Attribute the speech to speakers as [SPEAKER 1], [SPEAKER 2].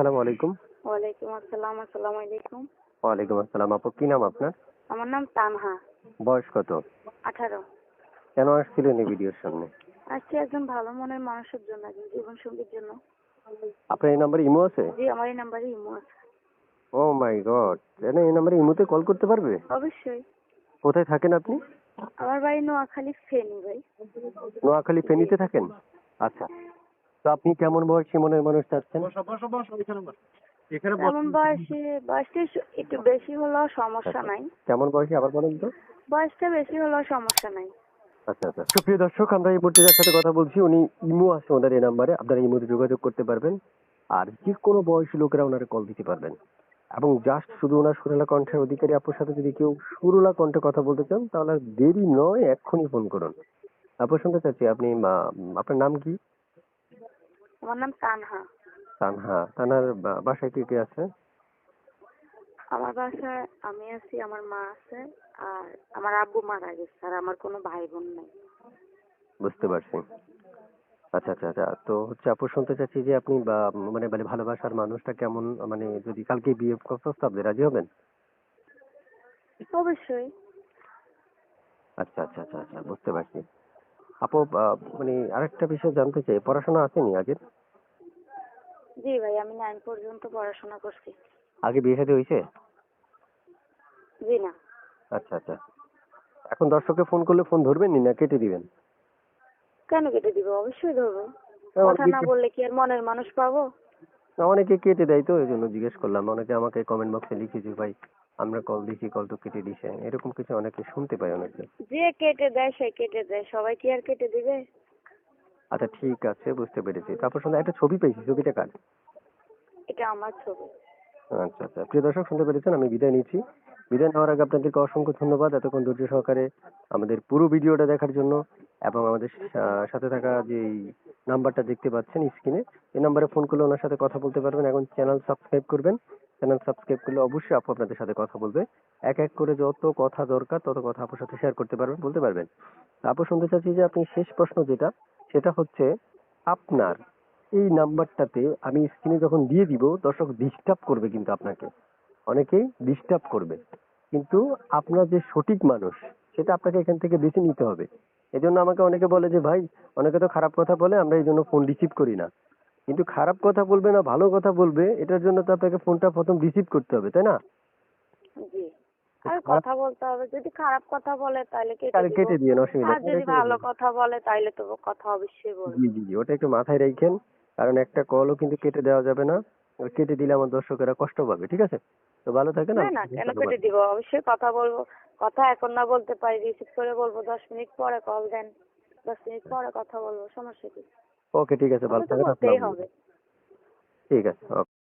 [SPEAKER 1] আসসালামু আলাইকুম।
[SPEAKER 2] ওয়ালাইকুম আসসালাম। আসসালামু আলাইকুম।
[SPEAKER 1] ওয়ালাইকুম আসসালাম। আপু কি নাম আপনার?
[SPEAKER 2] আমার নাম তানহা।
[SPEAKER 1] বয়স কত?
[SPEAKER 2] 18।
[SPEAKER 1] কেন আসছিলেন এই ভিডিওর সামনে?
[SPEAKER 2] আসছি একজন ভালো মনের মানুষের জন্য, একজন জীবন সঙ্গীর জন্য।
[SPEAKER 1] আপনার এই নাম্বারে ইমো আছে?
[SPEAKER 2] জি, আমার এই নাম্বারে ইমো আছে।
[SPEAKER 1] ও মাই গড! এই নাম্বারে ইমোতে কল করতে পারবে?
[SPEAKER 2] অবশ্যই।
[SPEAKER 1] কোথায় থাকেন আপনি?
[SPEAKER 2] আমার বাড়ি নোয়াখালী, ফেনী ভাই।
[SPEAKER 1] নোয়াখালী
[SPEAKER 2] জি।
[SPEAKER 1] ফেনীতে থাকেন? আচ্ছা। তো আপনি কেমন বয়সী মনের মানুষ চাচ্ছেন?
[SPEAKER 2] তেমন বয়সটা একটু বেশি হলেও সমস্যা
[SPEAKER 1] আচ্ছা।
[SPEAKER 2] নাই।
[SPEAKER 1] কেমন বয়সী আবার বলেন তো?
[SPEAKER 2] বয়সটা বেশি হলেও সমস্যা নাই।
[SPEAKER 1] আচ্ছা, আচ্ছা। সুপ্রিয় দর্শক, আমরা এই মুহূর্তে যার সাথে কথা বলছি উনি ইমো আছে ওনার এই নাম্বারে। আপনারা ইমোতে যোগাযোগ করতে পারবেন। আর যে কোনো বয়সী লোকেরা ওনারে কল দিতে পারবেন। এবং জাস্ট শুধু ওনার সুরেলা কণ্ঠের অধিকারী আপুর সাথে যদি কেউ সুরলা কণ্ঠে কথা বলতে চান তাহলে আর দেরি নয়, এক্ষুনি ফোন করুন। আপু শুনতে চাচ্ছি আপনি আপনার নাম কি?
[SPEAKER 2] আমার নাম তানহা।
[SPEAKER 1] তানহা। তানহার বাসায় কে কে আছে?
[SPEAKER 2] আমার বাসায় আমি আছি, আমার মা আছে, আর আমার আব্বু মারা গেছে, আর আমার কোনো ভাই বোন নাই।
[SPEAKER 1] বুঝতে পারছি। আচ্ছা, আচ্ছা, আচ্ছা। তো হচ্ছে আপু শুনতে চাচ্ছি যে আপনি মানে ভালোবাসার মানুষটা কেমন, মানে যদি কালকে বিয়ে প্রস্তাব দেয় রাজি হবেন?
[SPEAKER 2] অবশ্যই।
[SPEAKER 1] আচ্ছা, আচ্ছা, আচ্ছা, আচ্ছা, বুঝতে পারছি। আপু মানে আরেকটা বিষয় জানতে চাই, পড়াশোনা আসেনি আগের?
[SPEAKER 2] জি ভাই, আমি 9 পর্যন্ত পড়াশোনা করছি।
[SPEAKER 1] আগে বিয়ে শাদী হয়েছে?
[SPEAKER 2] জি না।
[SPEAKER 1] আচ্ছা, আচ্ছা। এখন দর্শককে ফোন করলে ফোন ধরবেন নি না কেটে দিবেন?
[SPEAKER 2] কেন কেটে দিব? অবশ্যই ধরবো।
[SPEAKER 1] হ্যাঁ,
[SPEAKER 2] কথা না বললে কি আর মনের মানুষ পাবো?
[SPEAKER 1] অনেকে কেটে দেয় তো এই জন্য জিজ্ঞেস করলাম। অনেকে আমাকে কমেন্ট বক্সে লিখে যে ভাই আমরা কল দিছি, কল তো কেটে দিছে, এরকম কিছু অনেকে শুনতে পাই অনেকে।
[SPEAKER 2] যে কেটে দেয় সে কেটে দেয়, সবাই কি আর কেটে দিবে?
[SPEAKER 1] আচ্ছা ঠিক আছে, বুঝতে পেরেছি। তারপর শুনে একটা ছবি পেয়েছি, ছবিটা কার?
[SPEAKER 2] এটা আমার ছবি।
[SPEAKER 1] আচ্ছা, আচ্ছা। প্রিয় দর্শক শুনতে পেরেছেন, আমি বিদায় নিচ্ছি। বিদায় নেওয়ার আগে আপনাদেরকে অসংখ্য ধন্যবাদ এতক্ষণ ধৈর্য সহকারে আমাদের পুরো ভিডিওটা দেখার জন্য। এবং আমাদের সাথে থাকা যে নাম্বারটা দেখতে পাচ্ছেন স্ক্রিনে, এই নাম্বারে ফোন করলে ওনার সাথে কথা বলতে পারবেন। এখন চ্যানেল সাবস্ক্রাইব করবেন। চ্যানেল সাবস্ক্রাইব করলে অবশ্যই আপু আপনাদের সাথে কথা বলবে। এক এক করে যত কথা দরকার তত কথা আপুর সাথে শেয়ার করতে পারবেন, বলতে পারবেন। আপু শুনতে চাচ্ছি যে আপনি শেষ প্রশ্ন যেটা, সেটা হচ্ছে আপনার এই নাম্বারটাতে আমি স্ক্রিনে যখন দিয়ে দিব দর্শক ডিস্টার্ব করবে কিন্তু আপনাকে, অনেকেই ডিস্টার্ব করবে, কিন্তু আপনার যে সঠিক মানুষ সেটা আপনাকে এখান থেকে বেছে নিতে হবে। এজন্য আমাকে অনেকে বলে যে ভাই অনেকে তো খারাপ কথা বলে, আমরা এই জন্য ফোন রিসিভ করি না। কিন্তু খারাপ কথা বলবে না ভালো কথা বলবে, এটার জন্য তো আপনাকে ফোনটা প্রথম রিসিভ করতে হবে, তাই না?
[SPEAKER 2] জি।
[SPEAKER 1] তো
[SPEAKER 2] আর
[SPEAKER 1] খারাপ
[SPEAKER 2] কথা বলতে হবে, যদি খারাপ কথা বলে তাহলে কেটে
[SPEAKER 1] তাহলে
[SPEAKER 2] দিব।
[SPEAKER 1] কেটে দিয়েন, অসুবিধা
[SPEAKER 2] আর
[SPEAKER 1] নেই,
[SPEAKER 2] যদি
[SPEAKER 1] কেটে
[SPEAKER 2] ভালো
[SPEAKER 1] দিন।
[SPEAKER 2] কথা বলে তাইলে তো কথা অবশ্যই
[SPEAKER 1] জি
[SPEAKER 2] বলবো।
[SPEAKER 1] জি জি, ওটা একটু মাথায় রাখেন। কারণ একটা কলও কিন্তু কেটে দেওয়া যাবে না। কেটে দিলে আমার দর্শকেরা কষ্ট পাবে, ঠিক আছে? তো ভালো থাকেন,
[SPEAKER 2] না
[SPEAKER 1] আল্লাহ
[SPEAKER 2] না,
[SPEAKER 1] হাফেজ,
[SPEAKER 2] কেন
[SPEAKER 1] ধন্যবাদ।
[SPEAKER 2] কেটে দিব? অবশ্যই কথা বলবো। কথা এখন না বলতে পারি, রিসিভ করে বলবো 10 মিনিট পরে কল দেন। 10 মিনিট পরে কথা বলবো, সমস্যা কি?
[SPEAKER 1] ওকে ঠিক আছে, ভালো
[SPEAKER 2] কথা তো
[SPEAKER 1] থাকেন,
[SPEAKER 2] বলতেই
[SPEAKER 1] আসসালামু আলাইকুম।
[SPEAKER 2] হবে।
[SPEAKER 1] ঠিক আছে, ওকে।